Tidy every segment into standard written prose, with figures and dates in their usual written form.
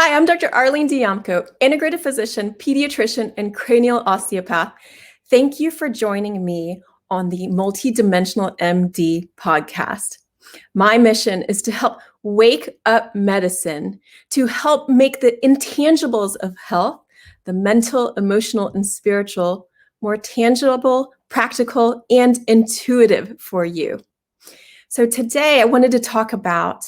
Hi, I'm Dr. Arlene Diamco, integrative physician, pediatrician, and cranial osteopath. Thank you for joining me on the MultiDimensional MD podcast. My mission is to help wake up medicine, to help make the intangibles of health, the mental, emotional, and spiritual, more tangible, practical, and intuitive for you. So today I wanted to talk about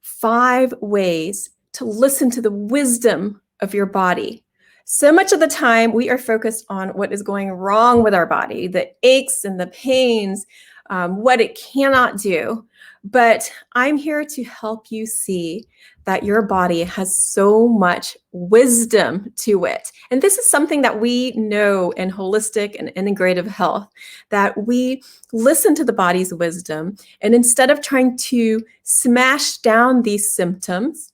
5 ways to listen to the wisdom of your body. So much of the time we are focused on what is going wrong with our body, the aches and the pains, what it cannot do. But I'm here to help you see that your body has so much wisdom to it. And this is something that we know in holistic and integrative health, that we listen to the body's wisdom. And instead of trying to smash down these symptoms,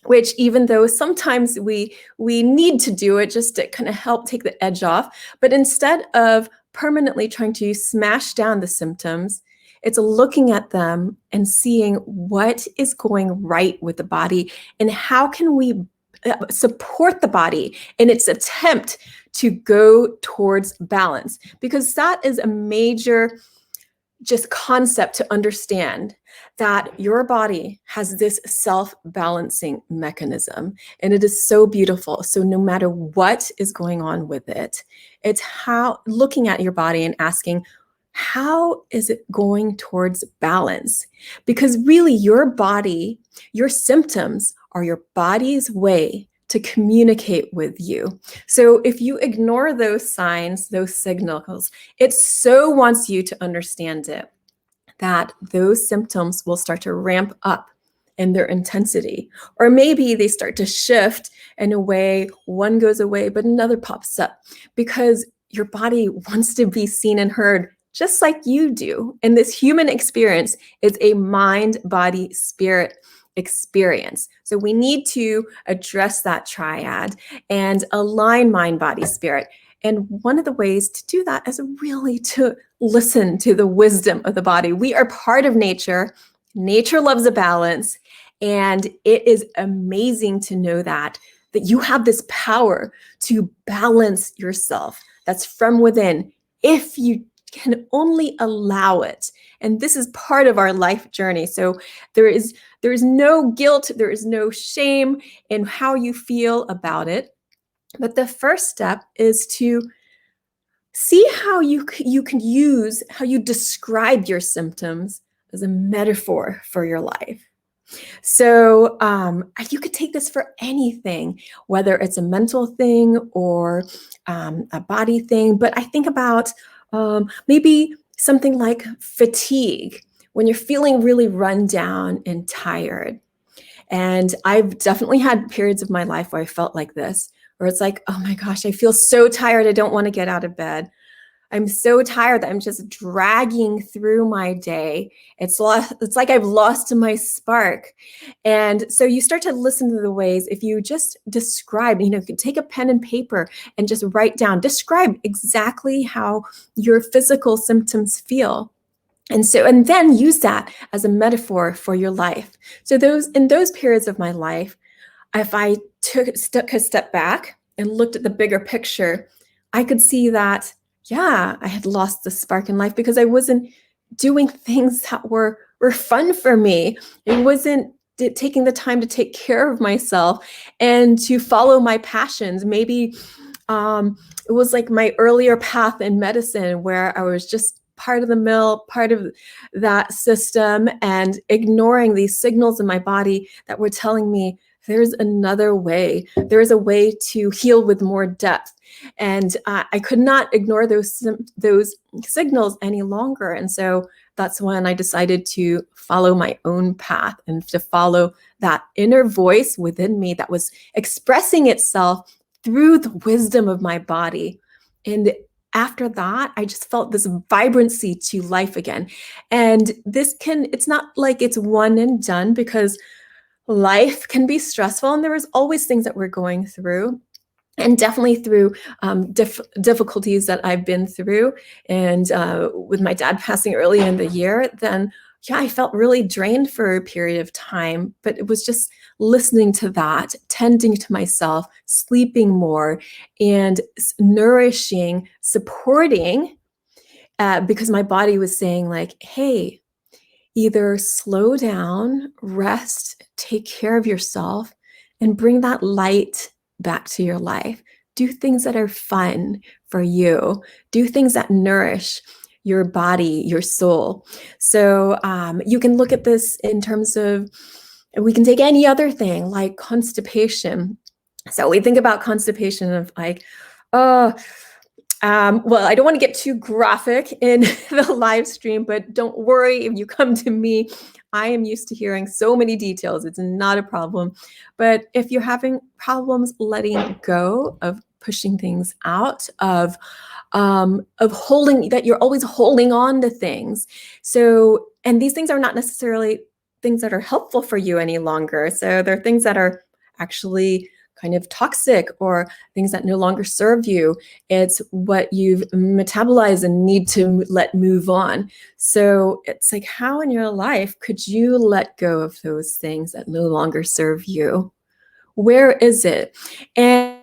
which even though sometimes we need to do it just to kind of help take the edge off, but instead of permanently trying to smash down the symptoms, it's looking at them and seeing what is going right with the body and how can we support the body in its attempt to go towards balance. Because that is a major just concept to understand, that your body has this self-balancing mechanism, and it is so beautiful. So no matter what is going on with it, it's how looking at your body and asking, how is it going towards balance? Because really your body, your symptoms are your body's way to communicate with you. So if you ignore those signs, those signals, it so wants you to understand it, that those symptoms will start to ramp up in their intensity. Or maybe they start to shift in a way, one goes away, but another pops up, because your body wants to be seen and heard just like you do. And this human experience is a mind, body, spirit experience. So we need to address that triad and align mind, body, spirit. And one of the ways to do that is really to listen to the wisdom of the body. We are part of nature. Nature loves a balance. And it is amazing to know that you have this power to balance yourself. That's from within, if you can only allow it. And this is part of our life journey. So there is no guilt, there is no shame in how you feel about it. But the first step is to see how you can use how you describe your symptoms as a metaphor for your life. So you could take this for anything, whether it's a mental thing or a body thing. But I think about maybe something like fatigue, when you're feeling really run down and tired. And I've definitely had periods of my life where I felt like this, where it's like, oh my gosh, I feel so tired. I don't want to get out of bed. I'm so tired that I'm just dragging through my day. It's like I've lost my spark. And so you start to listen to the ways, if you just describe, you can take a pen and paper and just write down, describe exactly how your physical symptoms feel. And then use that as a metaphor for your life. So in those periods of my life, if I took a step back and looked at the bigger picture, I could see that, yeah, I had lost the spark in life because I wasn't doing things that were fun for me. It wasn't taking the time to take care of myself and to follow my passions. Maybe it was like my earlier path in medicine, where I was just part of the mill, part of that system, and ignoring these signals in my body that were telling me there's another way. There is a way to heal with more depth. And I could not ignore those signals any longer. And so that's when I decided to follow my own path and to follow that inner voice within me that was expressing itself through the wisdom of my body. And after that, I just felt this vibrancy to life again. And it's not like it's one and done, because life can be stressful and there is always things that we're going through. And definitely through difficulties that I've been through, and with my dad passing early in the year, then yeah, I felt really drained for a period of time, but it was just listening to that, tending to myself, sleeping more, and nourishing, supporting, because my body was saying like, hey, either slow down, rest, take care of yourself, and bring that light back to your life. Do things that are fun for you. Do things that nourish your body, your soul. So you can look at this in terms of, we can take any other thing like constipation. So we think about constipation of like, oh, well, I don't want to get too graphic in the live stream, but don't worry if you come to me. I am used to hearing so many details. It's not a problem. But if you're having problems letting go of pushing things out, of holding, that you're always holding on to things. So, and these things are not necessarily things that are helpful for you any longer. So they're things that are actually kind of toxic or things that no longer serve you. It's what you've metabolized and need to let move on. So it's like, how in your life could you let go of those things that no longer serve you? Where is it? And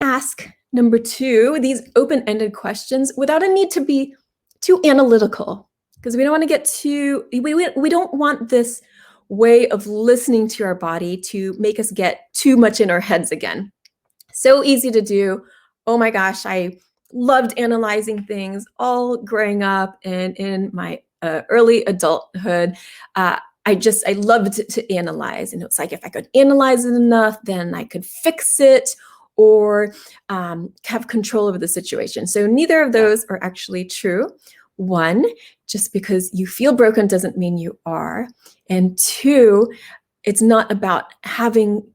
ask number 2, these open-ended questions without a need to be too analytical, because we don't want to get too, we don't want this way of listening to our body to make us get too much in our heads again. So easy to do. Oh my gosh, I loved analyzing things all growing up and in my early adulthood. I loved to analyze. And it's like, if I could analyze it enough, then I could fix it or have control over the situation. So neither of those are actually true. 1, just because you feel broken doesn't mean you are. And 2, it's not about having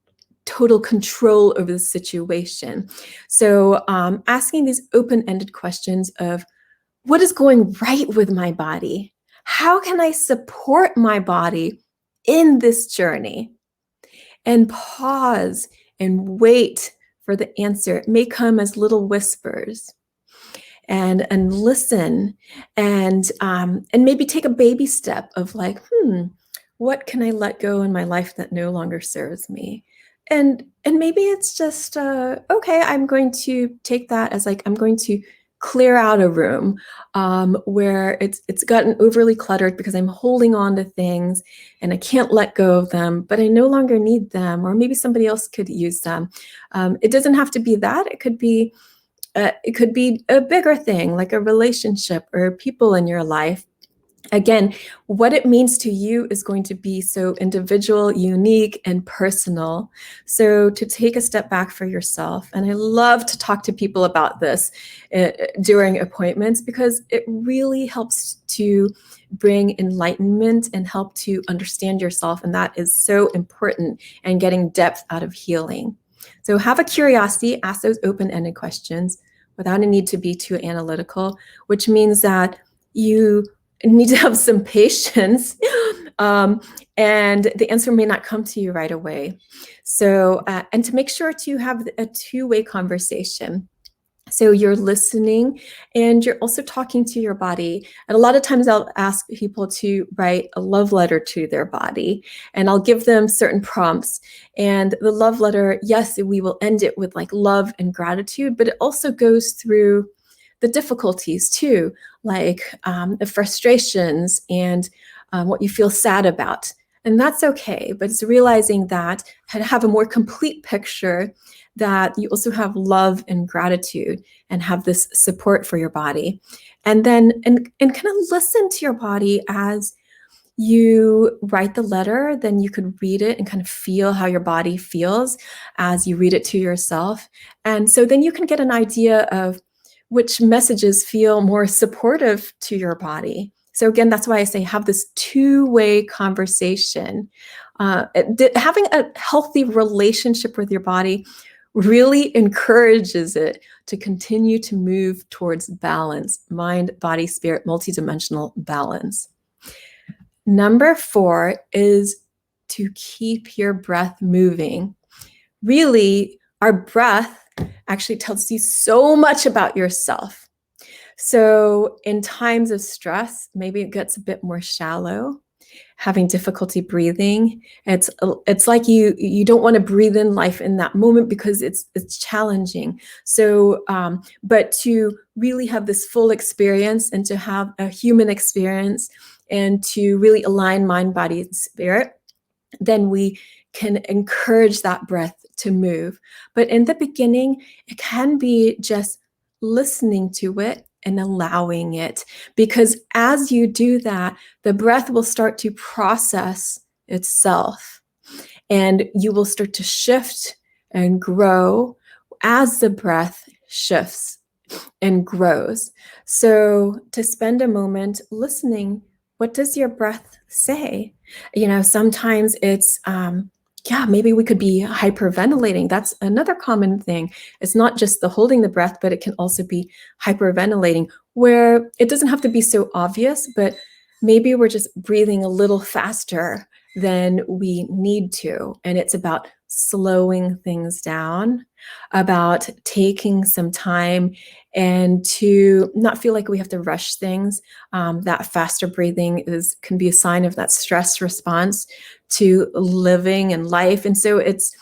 total control over the situation. So asking these open-ended questions of, what is going right with my body? How can I support my body in this journey? And pause and wait for the answer. It may come as little whispers. And listen, and maybe take a baby step of like, what can I let go in my life that no longer serves me? And maybe it's just okay, I'm going to take that as like, I'm going to clear out a room where it's gotten overly cluttered because I'm holding on to things and I can't let go of them, but I no longer need them, or maybe somebody else could use them. It doesn't have to be that. It could be a bigger thing, like a relationship or people in your life. Again, what it means to you is going to be so individual, unique, and personal. So to take a step back for yourself, and I love to talk to people about this during appointments, because it really helps to bring enlightenment and help to understand yourself. And that is so important in getting depth out of healing. So have a curiosity, ask those open-ended questions without a need to be too analytical, which means that you need to have some patience, and the answer may not come to you right away. So, and to make sure to have a two-way conversation. So you're listening and you're also talking to your body. And a lot of times I'll ask people to write a love letter to their body, and I'll give them certain prompts. And the love letter, yes, we will end it with like love and gratitude, but it also goes through the difficulties too, like the frustrations and what you feel sad about. And that's okay, but it's realizing that to have a more complete picture, that you also have love and gratitude and have this support for your body. And then, and kind of listen to your body as you write the letter. Then you could read it and kind of feel how your body feels as you read it to yourself. And so then you can get an idea of which messages feel more supportive to your body. So again, that's why I say have this two-way conversation. Having a healthy relationship with your body really encourages it to continue to move towards balance, mind, body, spirit, multidimensional balance. Number 4 is to keep your breath moving. Really, our breath actually tells you so much about yourself. So in times of stress, maybe it gets a bit more shallow. having difficulty breathing. It's like you don't want to breathe in life in that moment because it's challenging. So, but to really have this full experience and to have a human experience and to really align mind, body, and spirit, then we can encourage that breath to move. But in the beginning, it can be just listening to it and allowing it, because as you do that, the breath will start to process itself and you will start to shift and grow as the breath shifts and grows. So to spend a moment listening, what does your breath say? Sometimes it's, maybe we could be hyperventilating. That's another common thing. It's not just the holding the breath, but it can also be hyperventilating, where it doesn't have to be so obvious, but maybe we're just breathing a little faster than we need to. And it's about slowing things down, about taking some time and to not feel like we have to rush things. That faster breathing can be a sign of that stress response to living and life. And so it's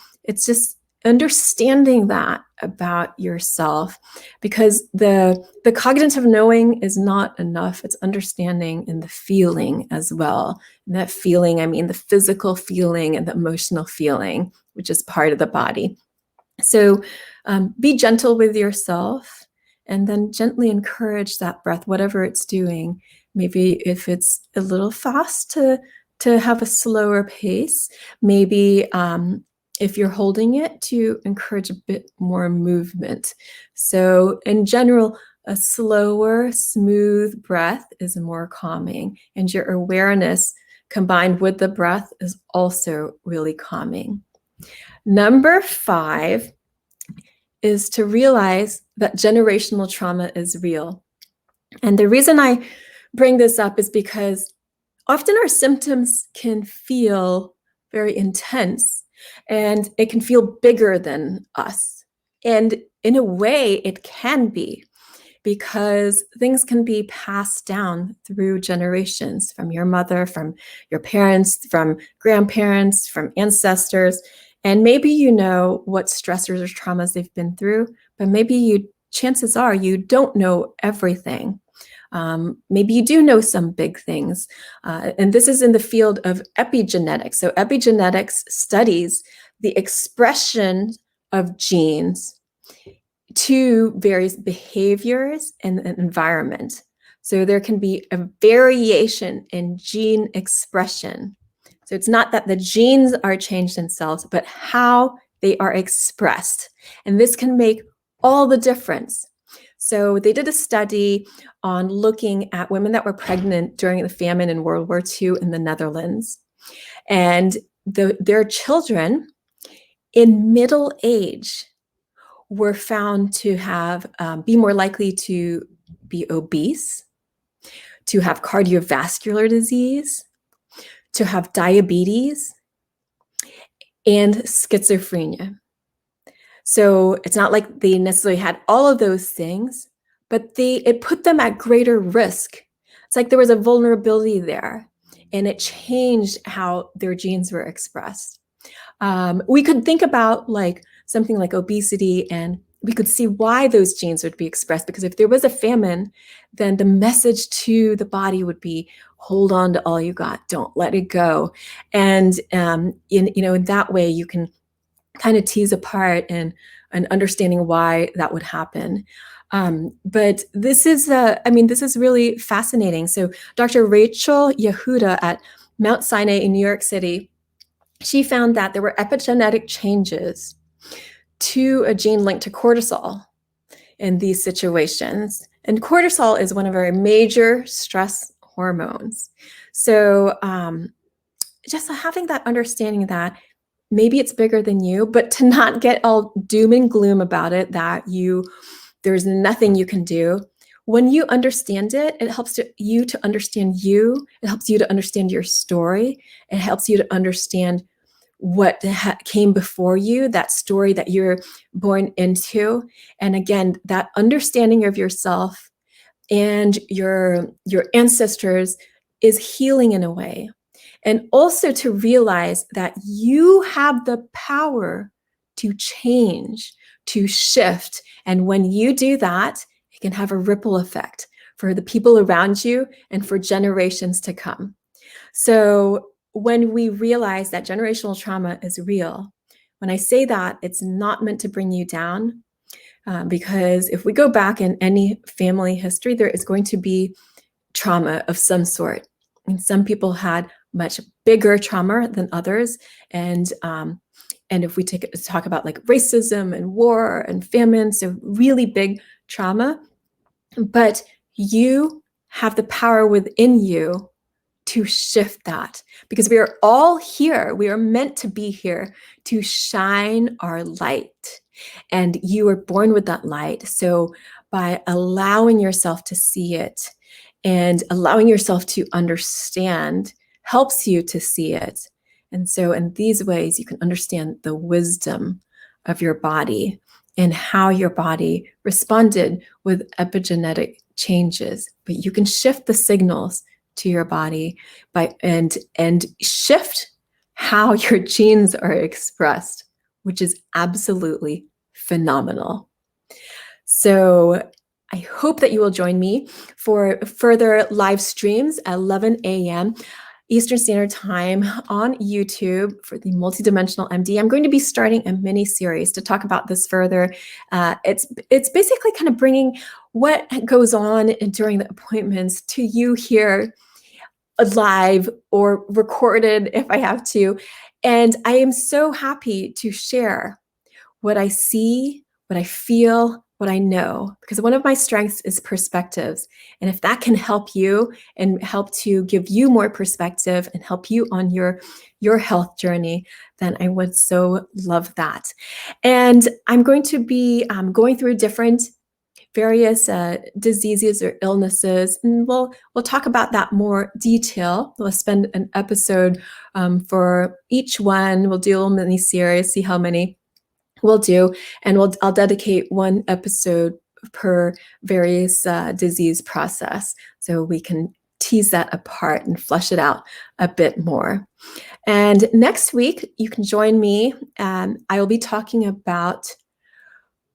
just understanding that about yourself, because the cognitive knowing is not enough. It's understanding and the feeling as well. And that feeling, I mean the physical feeling and the emotional feeling, which is part of the body. So be gentle with yourself and then gently encourage that breath, whatever it's doing. Maybe if it's a little fast, to have a slower pace. Maybe if you're holding it, to encourage a bit more movement. So in general, a slower, smooth breath is more calming, and your awareness combined with the breath is also really calming. Number 5 is to realize that generational trauma is real. And the reason I bring this up is because often our symptoms can feel very intense and it can feel bigger than us. And in a way, it can be, because things can be passed down through generations, from your mother, from your parents, from grandparents, from ancestors. And maybe you know what stressors or traumas they've been through, but maybe chances are you don't know everything. Maybe you do know some big things. And this is in the field of epigenetics. So epigenetics studies the expression of genes to various behaviors and an environment. So there can be a variation in gene expression. So it's not that the genes are changed themselves, but how they are expressed. And this can make all the difference. So they did a study on looking at women that were pregnant during the famine in World War II in the Netherlands. And their children in middle age were found to have be more likely to be obese, to have cardiovascular disease, to have diabetes, and schizophrenia. So it's not like they necessarily had all of those things, but it put them at greater risk. It's like there was a vulnerability there, and it changed how their genes were expressed. We could think about something like obesity, and we could see why those genes would be expressed, because if there was a famine, then the message to the body would be, hold on to all you got, don't let it go. And in that way, you can kind of tease apart and understanding why that would happen. But this is really fascinating. So Dr. Rachel Yehuda at Mount Sinai in New York City, she found that there were epigenetic changes to a gene linked to cortisol in these situations. And cortisol is one of our major stress hormones. So just having that understanding that maybe it's bigger than you, but to not get all doom and gloom about it, that there's nothing you can do. When you understand it, it helps you to understand you. It helps you to understand your story. It helps you to understand what came before you, that story that you're born into. And again, that understanding of yourself and your ancestors is healing in a way. And also to realize that you have the power to change, to shift. And when you do that, it can have a ripple effect for the people around you and for generations to come. So when we realize that generational trauma is real, when I say that, it's not meant to bring you down, because if we go back in any family history, there is going to be trauma of some sort. And some people had much bigger trauma than others. And if we talk about like racism and war and famine, so really big trauma, but you have the power within you to shift that, because we are all here. We are meant to be here to shine our light, and you were born with that light. So by allowing yourself to see it and allowing yourself to understand helps you to see it. And so in these ways, you can understand the wisdom of your body and how your body responded with epigenetic changes. But you can shift the signals to your body and shift how your genes are expressed, which is absolutely phenomenal. So I hope that you will join me for further live streams at 11 a.m. Eastern Standard Time on YouTube for the MultiDimensional MD. I'm going to be starting a mini series to talk about this further. It's basically kind of bringing what goes on during the appointments to you here live or recorded if I have to. And I am so happy to share what I see, what I feel, what I know, because one of my strengths is perspectives. And if that can help you and help to give you more perspective and help you on your health journey, then I would so love that. And I'm going to be going through different various diseases or illnesses, and we'll talk about that more detail. We'll spend an episode for each one. We'll do a little mini series, see how many we'll do, and I'll dedicate one episode per various disease process, so we can tease that apart and flesh it out a bit more. And next week, you can join me. I will be talking about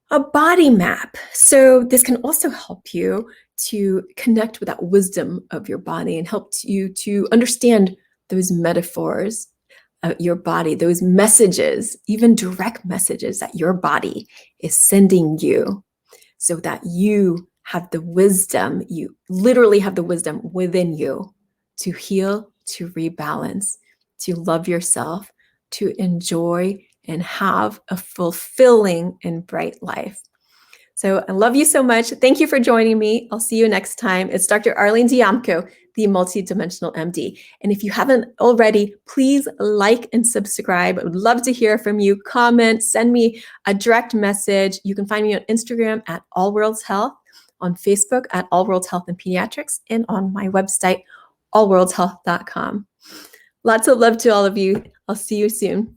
a body map. So this can also help you to connect with that wisdom of your body and help you to understand those metaphors of your body, those messages, even direct messages that your body is sending you, so that you have the wisdom, you literally have the wisdom within you to heal, to rebalance, to love yourself, to enjoy and have a fulfilling and bright life. So I love you so much. Thank you for joining me. I'll see you next time. It's Dr. Arlene Diamco, the MultiDimensional MD. And if you haven't already, please like and subscribe. I would love to hear from you. Comment, send me a direct message. You can find me on Instagram at All Worlds Health, on Facebook at All Worlds Health and Pediatrics, and on my website, allworldshealth.com. Lots of love to all of you. I'll see you soon.